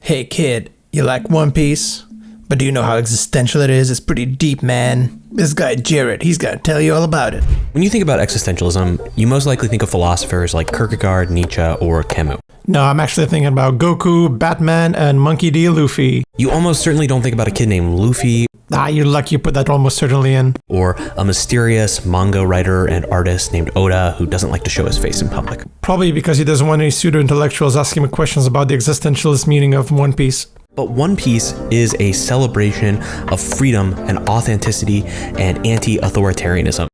Hey kid, you like One Piece? But do you know how existential it is? It's pretty deep, man. This guy Jared, he's gonna tell you all about it. When you think about existentialism, you most likely think of philosophers like Kierkegaard, Nietzsche, or Camus. No, I'm actually thinking about Goku, Batman, and Monkey D. Luffy. You almost certainly don't think about a kid named Luffy. You're lucky you put that almost certainly in. Or a mysterious manga writer and artist named Oda who doesn't like to show his face in public. Probably because he doesn't want any pseudo-intellectuals asking him questions about the existentialist meaning of One Piece. But One Piece is a celebration of freedom and authenticity and anti-authoritarianism.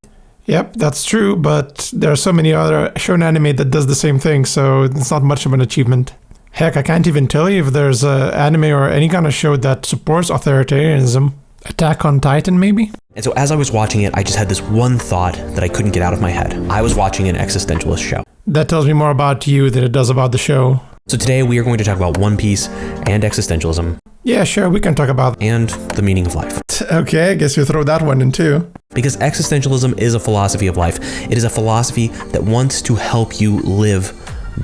Yep, that's true, but there are so many other shonen anime that does the same thing, so it's not much of an achievement. Heck, I can't even tell you if there's an anime or any kind of show that supports authoritarianism. Attack on Titan, maybe? And so as I was watching it, I just had this one thought that I couldn't get out of my head. I was watching an existentialist show. That tells me more about you than it does about the show. So today we are going to talk about One Piece and existentialism. Yeah, sure, we can talk about and the meaning of life. Okay, I guess you throw that one in too. Because existentialism is a philosophy of life. It is a philosophy that wants to help you live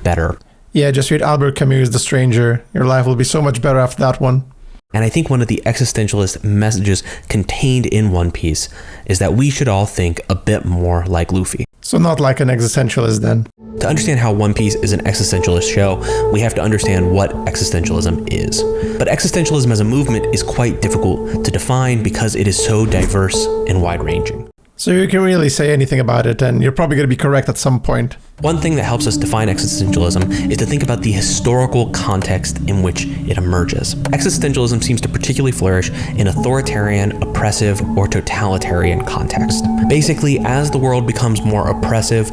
better. Yeah, just read Albert Camus' The Stranger. Your life will be so much better after that one. And I think one of the existentialist messages contained in One Piece is that we should all think a bit more like Luffy. So not like an existentialist then. To understand how One Piece is an existentialist show, we have to understand what existentialism is. But existentialism as a movement is quite difficult to define because it is so diverse and wide-ranging. So you can really say anything about it, and you're probably going to be correct at some point. One thing that helps us define existentialism is to think about the historical context in which it emerges. Existentialism seems to particularly flourish in authoritarian, oppressive, or totalitarian context. Basically, as the world becomes more oppressive,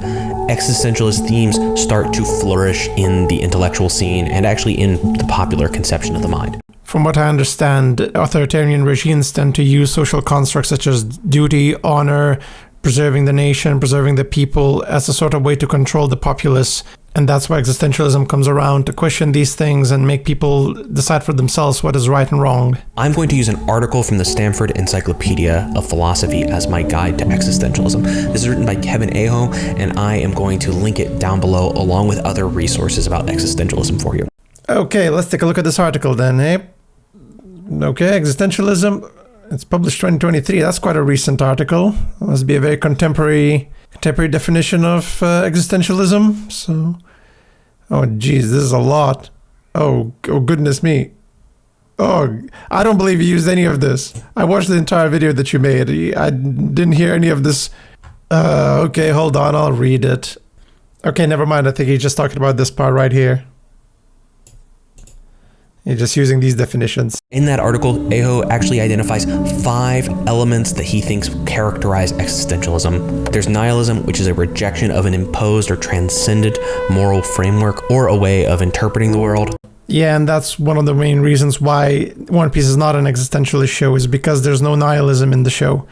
existentialist themes start to flourish in the intellectual scene and actually in the popular conception of the mind. From what I understand, authoritarian regimes tend to use social constructs such as duty, honor, preserving the nation, preserving the people as a sort of way to control the populace. And that's why existentialism comes around, to question these things and make people decide for themselves what is right and wrong. I'm going to use an article from the Stanford Encyclopedia of Philosophy as my guide to existentialism. This is written by Kevin Aho, and I am going to link it down below along with other resources about existentialism for you. Okay, let's take a look at this article then, eh? Okay, existentialism. It's published 2023. That's quite a recent article. It must be a very contemporary definition of existentialism. So, oh geez, this is a lot. Oh goodness me. Oh, I don't believe you used any of this. I watched the entire video that you made. I didn't hear any of this. Okay, hold on. I'll read it. Okay, never mind. I think he's just talking about this part right here. You're just using these definitions. In that article, Aho actually identifies 5 elements that he thinks characterize existentialism. There's nihilism, which is a rejection of an imposed or transcended moral framework or a way of interpreting the world. Yeah, and that's one of the main reasons why One Piece is not an existentialist show, is because there's no nihilism in the show.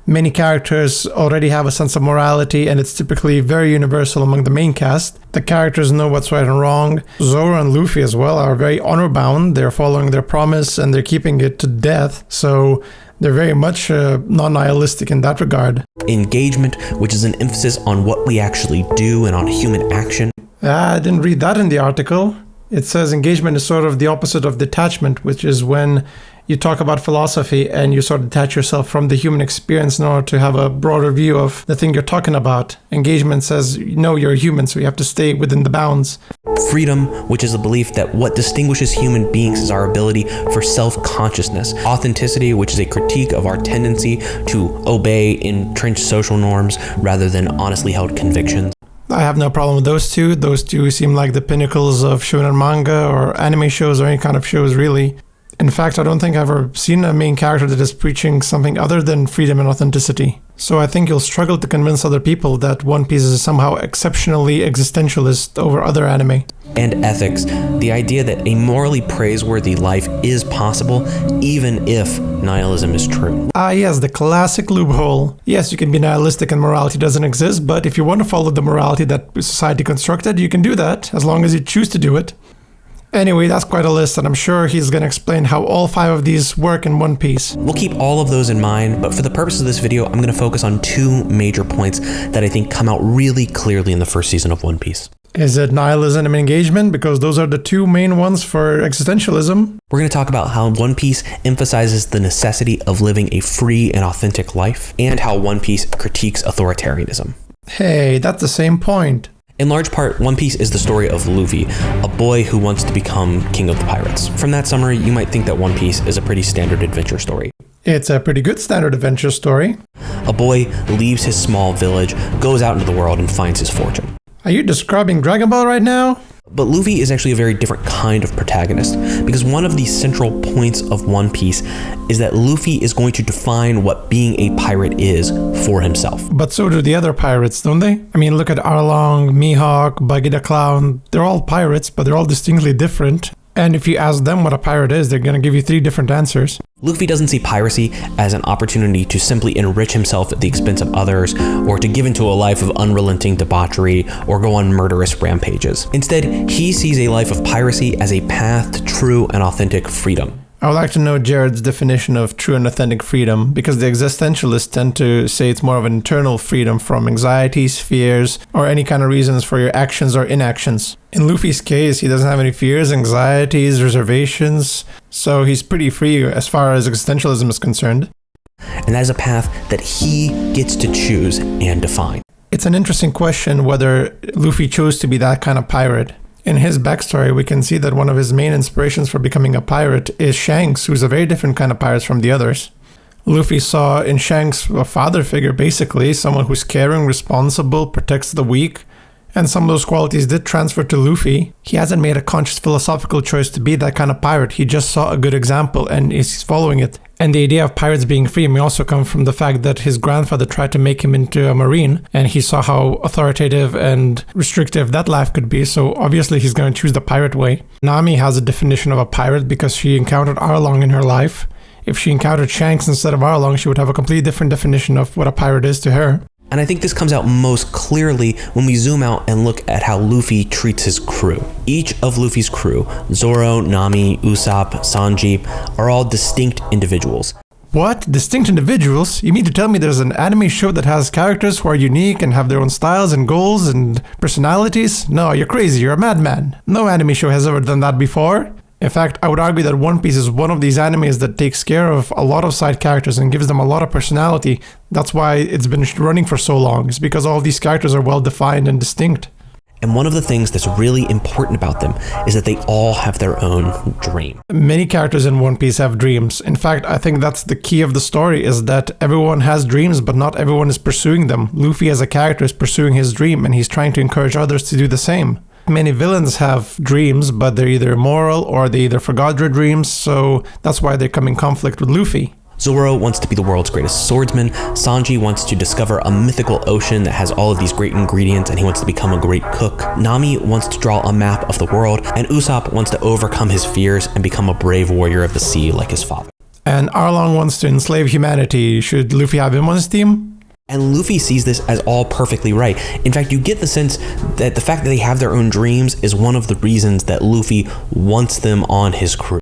Many characters already have a sense of morality, and it's typically very universal among the main cast. The characters know what's right and wrong. Zoro and Luffy as well are very honor-bound. They're following their promise, and they're keeping it to death. So they're very much non-nihilistic in that regard. Engagement, which is an emphasis on what we actually do and on human action. I didn't read that in the article. It says engagement is sort of the opposite of detachment, which is when you talk about philosophy and you sort of detach yourself from the human experience in order to have a broader view of the thing you're talking about. Engagement says, no, you're a human, so you have to stay within the bounds. Freedom, which is the belief that what distinguishes human beings is our ability for self-consciousness. Authenticity, which is a critique of our tendency to obey entrenched social norms rather than honestly held convictions. I have no problem with those two. Those two seem like the pinnacles of shonen manga or anime shows or any kind of shows, really. In fact, I don't think I've ever seen a main character that is preaching something other than freedom and authenticity. So I think you'll struggle to convince other people that One Piece is somehow exceptionally existentialist over other anime. And ethics, the idea that a morally praiseworthy life is possible even if nihilism is true. Yes, the classic loophole. Yes, you can be nihilistic and morality doesn't exist, but if you want to follow the morality that society constructed, you can do that, as long as you choose to do it. Anyway, that's quite a list, and I'm sure he's going to explain how all 5 of these work in One Piece. We'll keep all of those in mind, but for the purpose of this video, I'm going to focus on 2 major points that I think come out really clearly in the first season of One Piece. Is it nihilism and engagement? Because those are the two main ones for existentialism. We're going to talk about how One Piece emphasizes the necessity of living a free and authentic life, and how One Piece critiques authoritarianism. Hey, that's the same point. In large part, One Piece is the story of Luffy, a boy who wants to become king of the pirates. From that summary, you might think that One Piece is a pretty standard adventure story. It's a pretty good standard adventure story. A boy leaves his small village, goes out into the world, and finds his fortune. Are you describing Dragon Ball right now? But Luffy is actually a very different kind of protagonist, because one of the central points of One Piece is that Luffy is going to define what being a pirate is for himself. But so do the other pirates, don't they? I mean, look at Arlong, Mihawk, Buggy the Clown. They're all pirates, but they're all distinctly different. And if you ask them what a pirate is, they're going to give you 3 different answers. Luffy doesn't see piracy as an opportunity to simply enrich himself at the expense of others, or to give into a life of unrelenting debauchery, or go on murderous rampages. Instead, he sees a life of piracy as a path to true and authentic freedom. I would like to know Jared's definition of true and authentic freedom, because the existentialists tend to say it's more of an internal freedom from anxieties, fears, or any kind of reasons for your actions or inactions. In Luffy's case, he doesn't have any fears, anxieties, reservations, so he's pretty free as far as existentialism is concerned. And that is a path that he gets to choose and define. It's an interesting question whether Luffy chose to be that kind of pirate. In his backstory, we can see that one of his main inspirations for becoming a pirate is Shanks, who's a very different kind of pirate from the others. Luffy saw in Shanks a father figure, basically, someone who's caring, responsible, protects the weak, and some of those qualities did transfer to Luffy. He hasn't made a conscious philosophical choice to be that kind of pirate. He just saw a good example and is following it. And the idea of pirates being free may also come from the fact that his grandfather tried to make him into a marine, and he saw how authoritative and restrictive that life could be, so obviously he's going to choose the pirate way. Nami has a definition of a pirate because she encountered Arlong in her life. If she encountered Shanks instead of Arlong, she would have a completely different definition of what a pirate is to her. And I think this comes out most clearly when we zoom out and look at how Luffy treats his crew. Each of Luffy's crew, Zoro, Nami, Usopp, Sanji, are all distinct individuals. What? Distinct individuals? You mean to tell me there's an anime show that has characters who are unique and have their own styles and goals and personalities? No, you're crazy, you're a madman. No anime show has ever done that before. In fact, I would argue that One Piece is one of these animes that takes care of a lot of side characters and gives them a lot of personality. That's why it's been running for so long. It's because all of these characters are well defined and distinct. And one of the things that's really important about them is that they all have their own dream. Many characters in One Piece have dreams. In fact, I think that's the key of the story, is that everyone has dreams, but not everyone is pursuing them. Luffy as a character is pursuing his dream, and he's trying to encourage others to do the same. Many villains have dreams, but they're either immoral or they either forgot their dreams, so that's why they come in conflict with Luffy. Zoro wants to be the world's greatest swordsman, Sanji wants to discover a mythical ocean that has all of these great ingredients and he wants to become a great cook. Nami wants to draw a map of the world, and Usopp wants to overcome his fears and become a brave warrior of the sea like his father. And Arlong wants to enslave humanity. Should Luffy have him on his team? And Luffy sees this as all perfectly right. In fact, you get the sense that the fact that they have their own dreams is one of the reasons that Luffy wants them on his crew.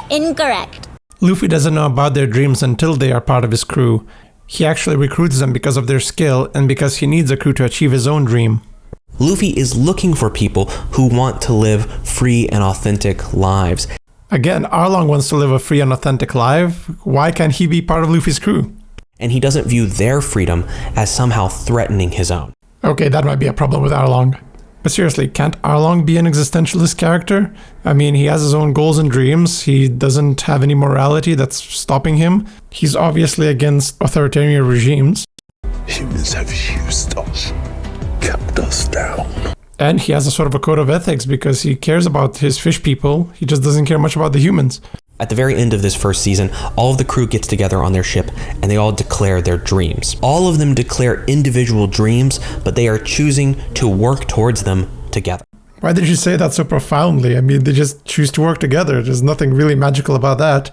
Incorrect. Luffy doesn't know about their dreams until they are part of his crew. He actually recruits them because of their skill and because he needs a crew to achieve his own dream. Luffy is looking for people who want to live free and authentic lives. Again, Arlong wants to live a free and authentic life. Why can't he be part of Luffy's crew? And he doesn't view their freedom as somehow threatening his own. Okay, that might be a problem with Arlong. But seriously, can't Arlong be an existentialist character? I mean, he has his own goals and dreams. He doesn't have any morality that's stopping him. He's obviously against authoritarian regimes. Humans have used us, kept us down. And he has a sort of a code of ethics because he cares about his fish people. He just doesn't care much about the humans. At the very end of this first season, all of the crew gets together on their ship and they all declare their dreams. All of them declare individual dreams, but they are choosing to work towards them together. Why did you say that so profoundly? I mean, they just choose to work together. There's nothing really magical about that.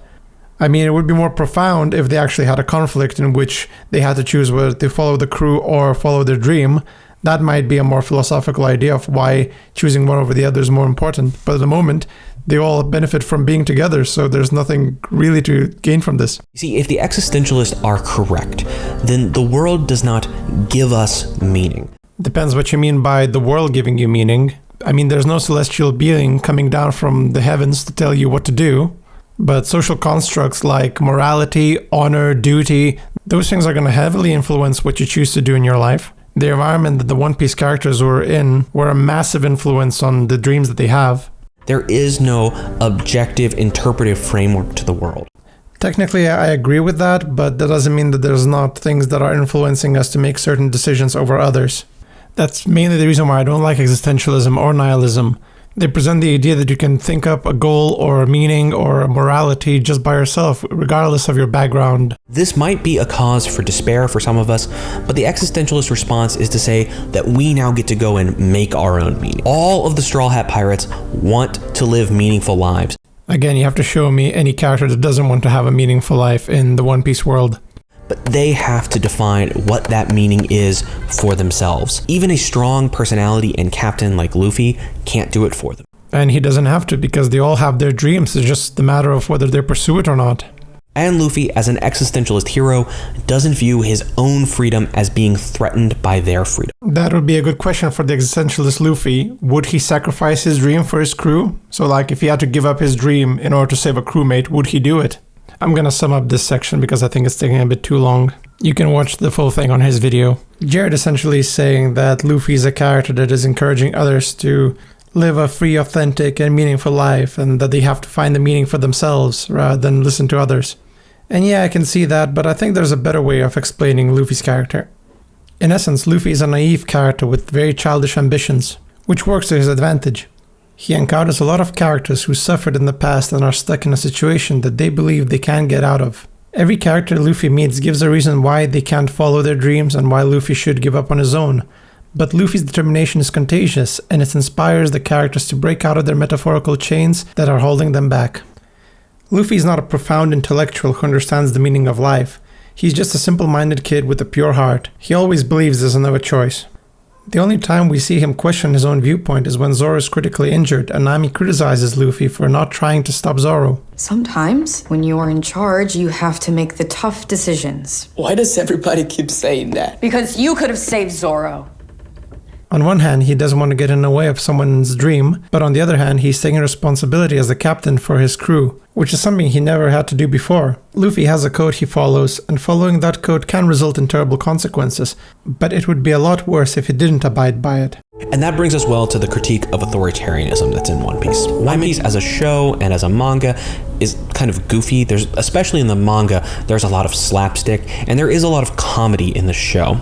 I mean, it would be more profound if they actually had a conflict in which they had to choose whether to follow the crew or follow their dream. That might be a more philosophical idea of why choosing one over the other is more important. But at the moment, they all benefit from being together, so there's nothing really to gain from this. You see, if the existentialists are correct, then the world does not give us meaning. Depends what you mean by the world giving you meaning. I mean, there's no celestial being coming down from the heavens to tell you what to do. But social constructs like morality, honor, duty, those things are going to heavily influence what you choose to do in your life. The environment that the One Piece characters were in were a massive influence on the dreams that they have. There is no objective interpretive framework to the world. Technically, I agree with that, but that doesn't mean that there's not things that are influencing us to make certain decisions over others. That's mainly the reason why I don't like existentialism or nihilism. They present the idea that you can think up a goal or a meaning or a morality just by yourself, regardless of your background. This might be a cause for despair for some of us, but the existentialist response is to say that we now get to go and make our own meaning. All of the Straw Hat Pirates want to live meaningful lives. Again, you have to show me any character that doesn't want to have a meaningful life in the One Piece world. But they have to define what that meaning is for themselves. Even a strong personality and captain like Luffy can't do it for them. And he doesn't have to, because they all have their dreams. It's just the matter of whether they pursue it or not. And Luffy, as an existentialist hero, doesn't view his own freedom as being threatened by their freedom. That would be a good question for the existentialist Luffy. Would he sacrifice his dream for his crew? So like, if he had to give up his dream in order to save a crewmate, would he do it? I'm gonna sum up this section because I think it's taking a bit too long. You can watch the full thing on his video. Jared essentially is saying that Luffy is a character that is encouraging others to live a free, authentic, and meaningful life, and that they have to find the meaning for themselves rather than listen to others. And yeah, I can see that, but I think there's a better way of explaining Luffy's character. In essence, Luffy is a naive character with very childish ambitions, which works to his advantage. He encounters a lot of characters who suffered in the past and are stuck in a situation that they believe they can't get out of. Every character Luffy meets gives a reason why they can't follow their dreams and why Luffy should give up on his own. But Luffy's determination is contagious, and it inspires the characters to break out of their metaphorical chains that are holding them back. Luffy is not a profound intellectual who understands the meaning of life. He's just a simple-minded kid with a pure heart. He always believes there's another choice. The only time we see him question his own viewpoint is when Zoro is critically injured and Nami criticizes Luffy for not trying to stop Zoro. Sometimes, when you are in charge, you have to make the tough decisions. Why does everybody keep saying that? Because you could have saved Zoro. On one hand, he doesn't want to get in the way of someone's dream, but on the other hand, he's taking responsibility as the captain for his crew, which is something he never had to do before. Luffy has a code he follows, and following that code can result in terrible consequences, but it would be a lot worse if he didn't abide by it. And that brings us well to the critique of authoritarianism that's in One Piece. One Piece as a show and as a manga is kind of goofy. There's, especially in the manga, there's a lot of slapstick and there is a lot of comedy in the show.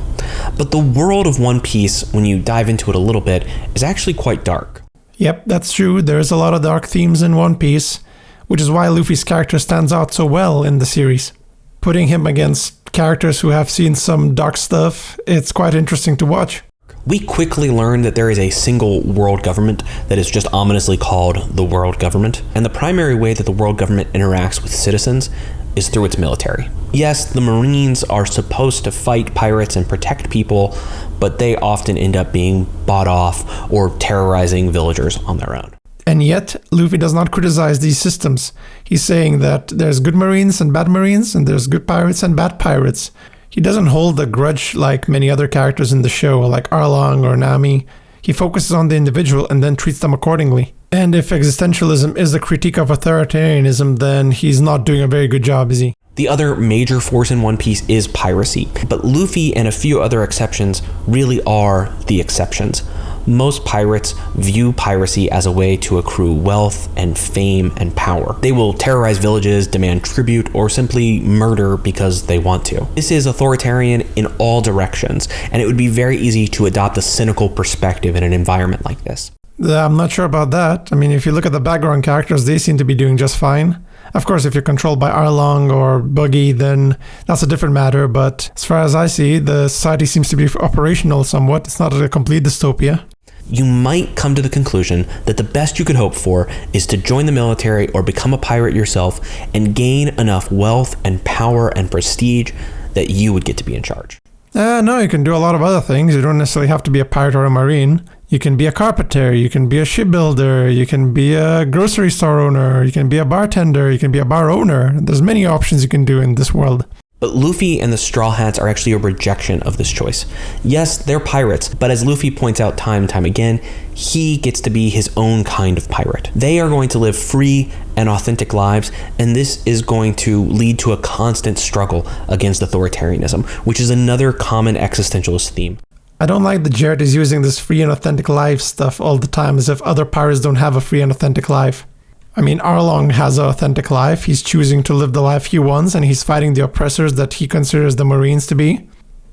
But the world of One Piece, when you dive into it a little bit, is actually quite dark. Yep, that's true. There's a lot of dark themes in One Piece, which is why Luffy's character stands out so well in the series. Putting him against characters who have seen some dark stuff, it's quite interesting to watch. We quickly learn that there is a single world government that is just ominously called the world government, and the primary way that the world government interacts with citizens is through its military. Yes, the Marines are supposed to fight pirates and protect people, but they often end up being bought off or terrorizing villagers on their own. And yet, Luffy does not criticize these systems. He's saying that there's good Marines and bad Marines, and there's good pirates and bad pirates. He doesn't hold a grudge like many other characters in the show, like Arlong or Nami. He focuses on the individual and then treats them accordingly. And if existentialism is the critique of authoritarianism, then he's not doing a very good job, is he? The other major force in One Piece is piracy, but Luffy and a few other exceptions really are the exceptions. Most pirates view piracy as a way to accrue wealth and fame and power. They will terrorize villages, demand tribute, or simply murder because they want to. This is authoritarian in all directions, and it would be very easy to adopt a cynical perspective in an environment like this. I'm not sure about that. I mean, if you look at the background characters, they seem to be doing just fine. Of course, if you're controlled by Arlong or Buggy, then that's a different matter. But as far as I see, the society seems to be operational somewhat. It's not a complete dystopia. You might come to the conclusion that the best you could hope for is to join the military or become a pirate yourself and gain enough wealth and power and prestige that you would get to be in charge. No, you can do a lot of other things. You don't necessarily have to be a pirate or a marine. You can be a carpenter, you can be a shipbuilder, you can be a grocery store owner, you can be a bartender, you can be a bar owner. There's many options you can do in this world. But Luffy and the Straw Hats are actually a rejection of this choice. Yes, they're pirates, but as Luffy points out time and time again, he gets to be his own kind of pirate. They are going to live free and authentic lives, and this is going to lead to a constant struggle against authoritarianism, which is another common existentialist theme. I don't like that Jared is using this free and authentic life stuff all the time as if other pirates don't have a free and authentic life. I mean, Arlong has an authentic life. He's choosing to live the life he wants, and he's fighting the oppressors that he considers the Marines to be.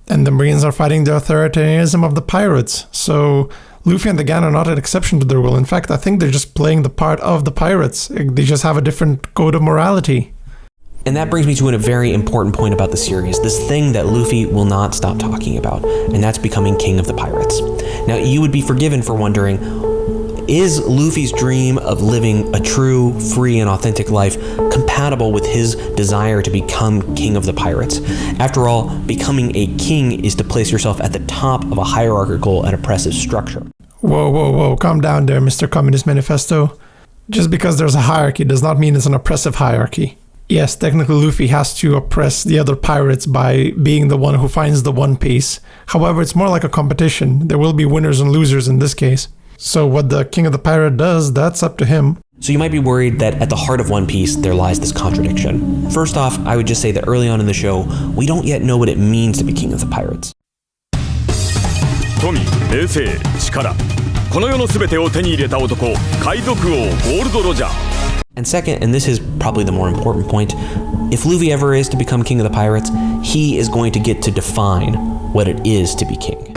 And the Marines are fighting the authoritarianism of the pirates. So Luffy and the gang are not an exception to the rule. In fact, I think they're just playing the part of the pirates. They just have a different code of morality. And that brings me to a very important point about the series, this thing that Luffy will not stop talking about, and that's becoming king of the pirates. Now, you would be forgiven for wondering, is Luffy's dream of living a true, free, and authentic life compatible with his desire to become king of the pirates? After all, becoming a king is to place yourself at the top of a hierarchical and oppressive structure. Whoa, calm down there, Mr. Communist Manifesto. Just because there's a hierarchy does not mean it's an oppressive hierarchy. Yes, technically Luffy has to oppress the other pirates by being the one who finds the One Piece. However, it's more like a competition. There will be winners and losers in this case. So what the King of the Pirate does, that's up to him. So you might be worried that at the heart of One Piece, there lies this contradiction. First off, I would just say that early on in the show, we don't yet know what it means to be king of the pirates. And second, and this is probably the more important point, if Luffy ever is to become king of the pirates, he is going to get to define what it is to be king.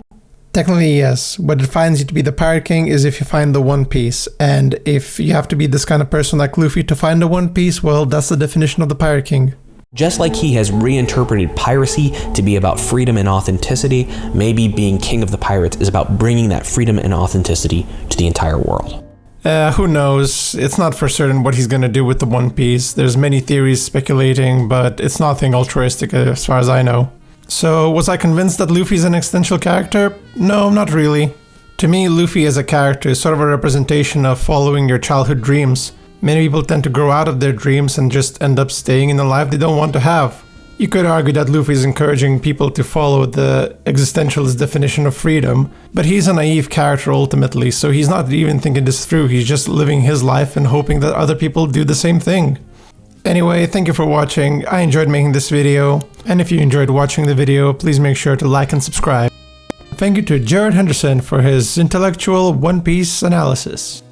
Technically, yes. What defines you to be the Pirate King is if you find the One Piece. And if you have to be this kind of person like Luffy to find the One Piece, well, that's the definition of the Pirate King. Just like he has reinterpreted piracy to be about freedom and authenticity, maybe being king of the pirates is about bringing that freedom and authenticity to the entire world. Who knows? It's not for certain what he's going to do with the One Piece. There's many theories speculating, but it's nothing altruistic as far as I know. So, was I convinced that Luffy's an existential character? No, not really. To me, Luffy as a character is sort of a representation of following your childhood dreams. Many people tend to grow out of their dreams and just end up staying in a life they don't want to have. You could argue that Luffy is encouraging people to follow the existentialist definition of freedom, but he's a naive character ultimately, so he's not even thinking this through. He's just living his life and hoping that other people do the same thing. Anyway, thank you for watching. I enjoyed making this video, and if you enjoyed watching the video, please make sure to like and subscribe. Thank you to Jared Henderson for his intellectual One Piece analysis.